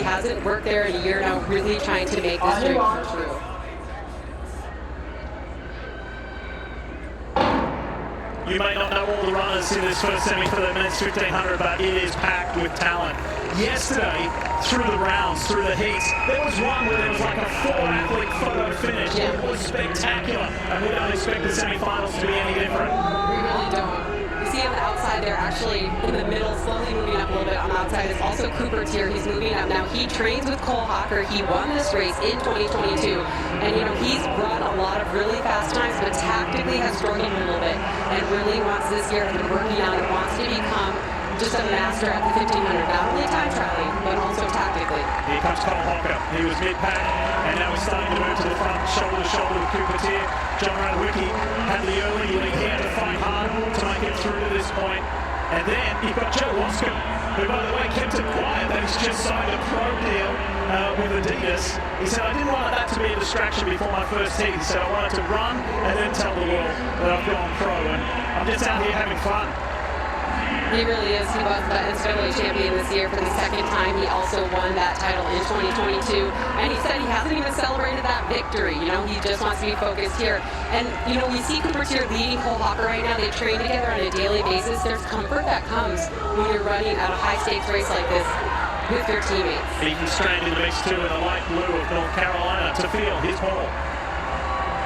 He hasn't worked there in a year now, really trying to make this dream come true. You may not know all the runners in this first semi for the men's 1500, but it is packed with talent. Yesterday, through the rounds, through the heats, there was one where there was like a 4-athlete photo finish. It was spectacular, and we don't expect the semi-finals to be any different. We really don't. You see on the outside there, actually in the middle, slowly moving up a little bit on the outside, is also Cooper's here. He's moving up now. He trains with Cole Hocker. He won this race in 2022, and he's run a lot of really fast times, but tactically has struggled a little bit, and really wants this year, has been working out and wants to become just a master at the 1500, not only time trialing, but also tactically. Here comes Cole Hocker. He was mid-pack, and now he's starting to move to the front, shoulder to shoulder with Cooper. John Radwicki had the early lead. He had to fight hard to make it through to this point. And then you've got Joe Wascombe, who, by the way, kept it quiet that he's just signed a pro deal with Adidas. He said, I didn't want that to be a distraction before my first heat. He said, I wanted to run and then tell the world that I've gone pro. And I'm just out here having fun. He really is. He was the NCAA champion this year for the second time. He also won that title in 2022. And he said he hasn't even celebrated that victory. He just wants to be focused here. And, we see Cooper Tier leading Cole Hocker right now. They train together on a daily basis. There's comfort that comes when you're running at a high-stakes race like this with your teammates. Ethan Strand in the mix too in the light blue of North Carolina to field his ball.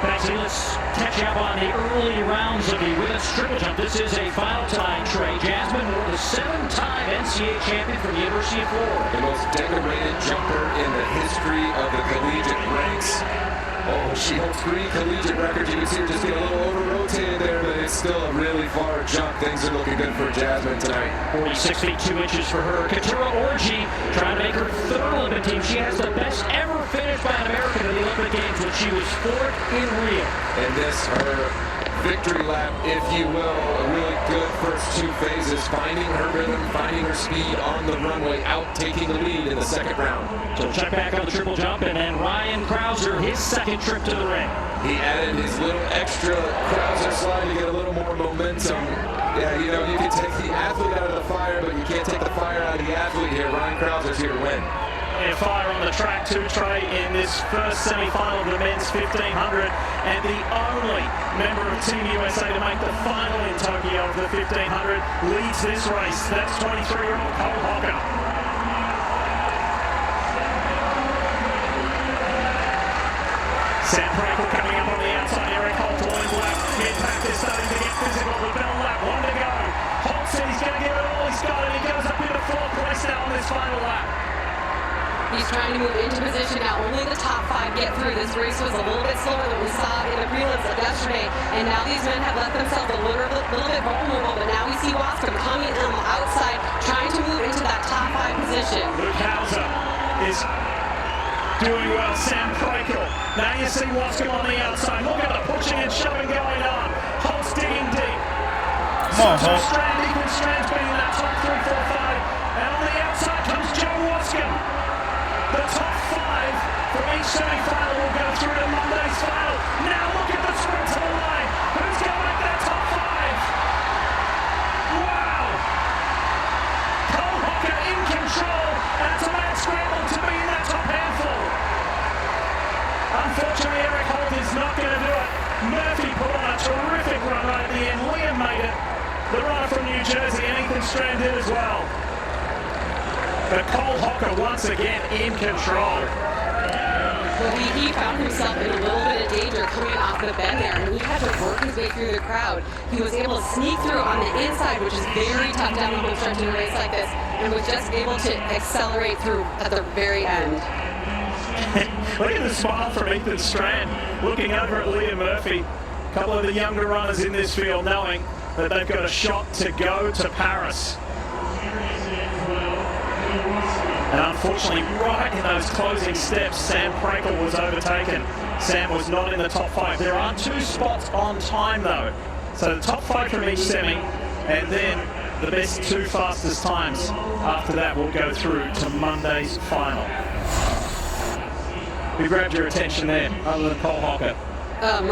Betsy, let's catch up on the early rounds of the women's triple jump. This is a final time tray. Jasmine Moore, the 7-time NCAA champion from the University of Florida. The most decorated jumper in the history of the collegiate ranks. Oh, she holds 3 collegiate records. You can see her just get a little over-rotated there, but it's still a really far jump. Things are looking good for Jasmine tonight. 46 feet 2 inches for her. Katura Orji trying to make her 3rd Olympic team. She has the best ever finish by an American in the Olympic Games when she was 4th in Rio. And this, her victory lap, if you will, a really good first 2 phases, finding her rhythm, finding her speed on the runway, out taking the lead in the second round. So check back on the triple jump, and then Ryan Krauser, his second trip to the ring. He added his little extra Krauser slide to get a little more momentum. Yeah, you can take the athlete out of the fire, but you can't take the fire out of the athlete here. Ryan Krauser's here to win. And fire on the track too, Trey, in this first semi-final of the men's 1500, and the only member of Team USA to make the final in Tokyo of the 1500 leads this race. That's 23-year-old Cole Hocker. Sam Prakel coming up on the outside. Eric Holt along lap. Mid-pack is starting to get physical. The bell lap, 1 to go. Holt said he's going to give it all he's got, and he goes up into 4th place now on this final lap. He's trying to move into position now. Only the top 5 get through. This race was a little bit slower than we saw in the prelims of yesterday, and now these men have left themselves a little bit vulnerable, but now we see Wascombe coming in on the outside, trying to move into that top 5 position. Luke Hauser is doing well. Sam Prakel. Now you see Wascombe on the outside. Look at the pushing and shoving going on. Holt's digging deep. Strand, Ethan Strand's been in that top 3, 4, 5, and on the outside comes Joe Wascombe. The top 5 from each semi-final will go through to Monday's final. Now look at the sprint to the line. Who's going to make that top 5? Wow! Cole Hocker in control, and it's a mad scramble to be in that top handful. Unfortunately, Eric Holt is not going to do it. Murphy put on a terrific run right at the end. Liam made it. The runner from New Jersey, and Ethan Strand did as well. But Cole Hocker once again in control. Well, he found himself in a little bit of danger coming off the bend there, and he had to work his way through the crowd. He was able to sneak through on the inside, which is very tough down the home stretch in a race like this, and was just able to accelerate through at the very end. Look at the smile from Ethan Strand, looking over at Liam Murphy. A couple of the younger runners in this field knowing that they've got a shot to go to Paris. And unfortunately, right in those closing steps, Sam Prakel was overtaken. Sam was not in the top 5. There are 2 spots on time, though. So the top 5 from each semi, and then the best 2 fastest times after that will go through to Monday's final. Who grabbed your attention there, other than Cole Hocker?